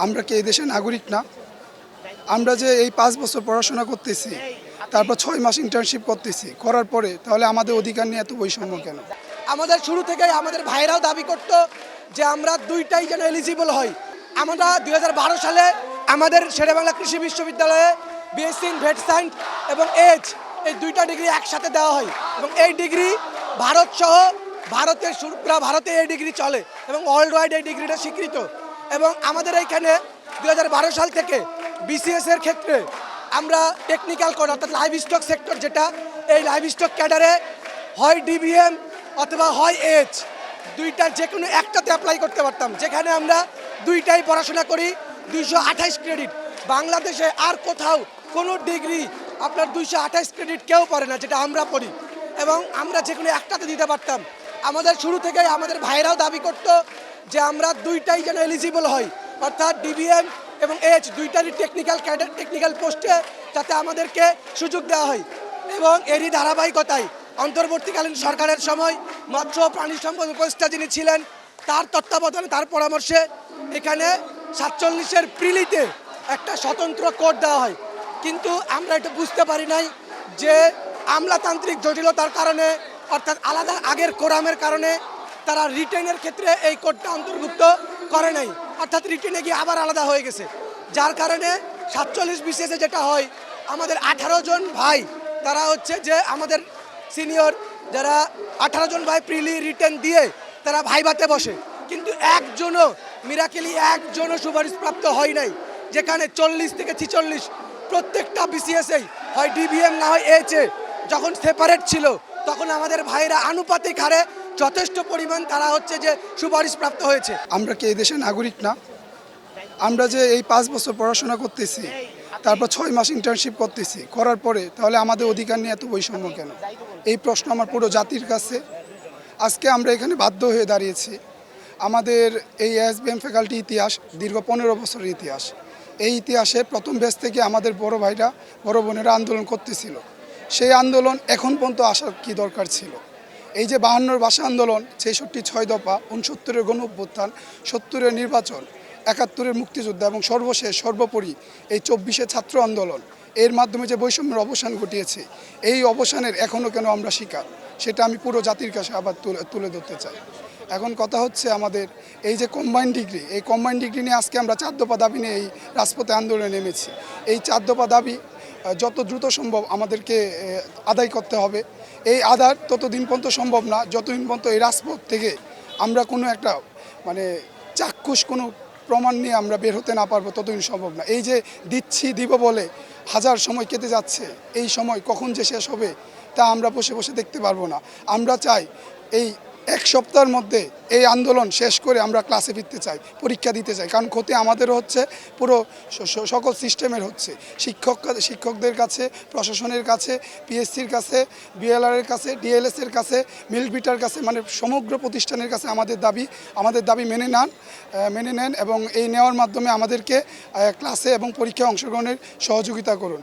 আমরা কি এই দেশের নাগরিক না? আমরা যে এই 5 বছর পড়াশোনা করতেছি, তারপর 6 মাস ইন্টার্নশিপ করতেছি, করার পরে তাহলে আমাদের অধিকার নিয়ে এত বৈষম্য কেন? আমাদের শুরু থেকেই আমাদের ভাইরাও দাবি করত যে আমরা দুইটাই যেন এলিজিবল হই। আমরা 2012 সালে আমাদের শেরেবাংলা কৃষি বিশ্ববিদ্যালয়ে বিএসসি ইন ভেট সায়েন্স এবং এই দুইটা ডিগ্রি একসাথে দেওয়া হয় এবং এই ডিগ্রি ভারত সহ পুরা ভারতে এই ডিগ্রি চলে এবং ওয়ার্ল্ড ওয়াইড এই ডিগ্রিটা স্বীকৃত। এবং আমাদের এইখানে 2012 সাল থেকে বিসিএস এর ক্ষেত্রে আমরা টেকনিক্যাল কোড অর্থাৎ লাইভ স্টক সেক্টর, যেটা এই লাইভ স্টক ক্যাডারে হয় ডিবিএম অথবা হয় দুইটার যে কোনো একটাতে অ্যাপ্লাই করতে পারতাম, যেখানে আমরা দুইটাই পড়াশোনা করি। 228 ক্রেডিট, বাংলাদেশে আর কোথাও কোনো ডিগ্রি আপনার 228 ক্রেডিট কেউ পড়ে না, যেটা আমরা পড়ি, এবং আমরা যে কোনো একটাতে দিতে পারতাম। আমাদের শুরু থেকেই আমাদের ভাইরাও দাবি করত যে আমরা দুইটাই যেন এলিজিবল হই, অর্থাৎ ডিবিএম এবং দুইটারই টেকনিক্যাল পোস্টে যাতে আমাদেরকে সুযোগ দেওয়া হয়। এবং এরই ধারাবাহিকতায় অন্তর্বর্তীকালীন সরকারের সময় মৎস্য প্রাণী সম্পদ উপদেষ্টা যিনি ছিলেন, তার তত্ত্বাবধানে, তার পরামর্শে এখানে 47-এর প্রিলিতে একটা স্বতন্ত্র কোড দেওয়া হয়। কিন্তু আমরা এটা বুঝতে পারি নাই যে আমলাতান্ত্রিক জটিলতার কারণে, অর্থাৎ আলাদা আগের কোরামের কারণে তারা রিটেনের ক্ষেত্রে এই কোডটা অন্তর্ভুক্ত করে নাই, অর্থাৎ রিটেনে গিয়ে আবার আলাদা হয়ে গেছে। যার কারণে 47 বিসিএসে যেটা হয়, আমাদের 18 জন ভাই, তারা হচ্ছে যে আমাদের সিনিয়র যারা 18 জন ভাই প্রিলি রিটেন দিয়ে তারা ভাইভাতে বসে, কিন্তু একজনও মিরাকেলি একজনও সুপারিশপ্রাপ্ত হয় নাই। যেখানে 40 থেকে 46 প্রত্যেকটা বিসিএসেই হয় ডিবিএম না হয় যখন সেপারেট ছিল, তখন আমাদের ভাইরা আনুপাতিক হারে যথেষ্ট পরিমাণ তারা হচ্ছে যে সুপারিশপ্রাপ্ত হয়েছে। আমরা কি এই দেশের নাগরিক না? আমরা যে এই 5 বছর পড়াশোনা করতেছি, তারপর 6 মাস ইন্টার্নশিপ করতেছি, করার পরে তাহলে আমাদের অধিকার নিয়ে এত বৈষম্য কেন? এই প্রশ্ন আমার পুরো জাতির কাছে। আজকে আমরা এখানে বাধ্য হয়ে দাঁড়িয়েছি। আমাদের এই এসবিএম ফ্যাকাল্টি ইতিহাস দীর্ঘ 15 বছরের ইতিহাস। এই ইতিহাসে প্রথম ব্যাচ থেকে আমাদের বড় ভাইরা, বড় বোনেরা আন্দোলন করতেছিল। সেই আন্দোলন এখন পর্যন্ত আসার কি দরকার ছিল? এই যে 52-র ভাষা আন্দোলন, 66 6 দফা, 69-এর গণ অভ্যুত্থান, 70-এর নির্বাচন, 71-এর মুক্তিযুদ্ধ এবং সর্বশেষ সর্বোপরি এই 24-এর ছাত্র আন্দোলন, এর মাধ্যমে যে বৈষম্যের অবসান ঘটিয়েছে, এই অবসানের এখনও কেন আমরা শিকার, সেটা আমি পুরো জাতির কাছে আবার তুলে ধরতে চাই। এখন কথা হচ্ছে আমাদের এই যে কম্বাইন্ড ডিগ্রি, এই কম্বাইন্ড ডিগ্রি নিয়ে আজকে আমরা 4 দফা দাবি নিয়ে এই রাজপথে আন্দোলনে নেমেছি। এই 4 দফা দাবি যত দ্রুত সম্ভব আমাদেরকে আদায় করতে হবে। এই আদায় ততদিন পর্যন্ত সম্ভব না যতদিন পর্যন্ত এই রাজপথ থেকে আমরা কোনো একটা চাক্ষুষ কোনো প্রমাণ নিয়ে আমরা বের হতে না পারবো, ততদিন সম্ভব না। এই যে দিব বলে হাজার সময় কেটে যাচ্ছে, এই সময় কখন যে শেষ হবে তা আমরা বসে বসে দেখতে পারবো না। আমরা চাই এই 1 সপ্তাহের মধ্যে এই আন্দোলন শেষ করে আমরা ক্লাসে ফিরতে চাই, পরীক্ষা দিতে চাই। কারণ ক্ষতি আমাদেরও হচ্ছে, পুরো সকল সিস্টেমের হচ্ছে। শিক্ষকদের কাছে, প্রশাসনের কাছে, পিএসসির কাছে, বিএলআরের কাছে, ডিএলএসের কাছে, মিল্কবিটার কাছে, মানে সমগ্র প্রতিষ্ঠানের কাছে আমাদের দাবি মেনে নেন এবং এই নেওয়ার মাধ্যমে আমাদেরকে ক্লাসে এবং পরীক্ষায় অংশগ্রহণের সহযোগিতা করুন।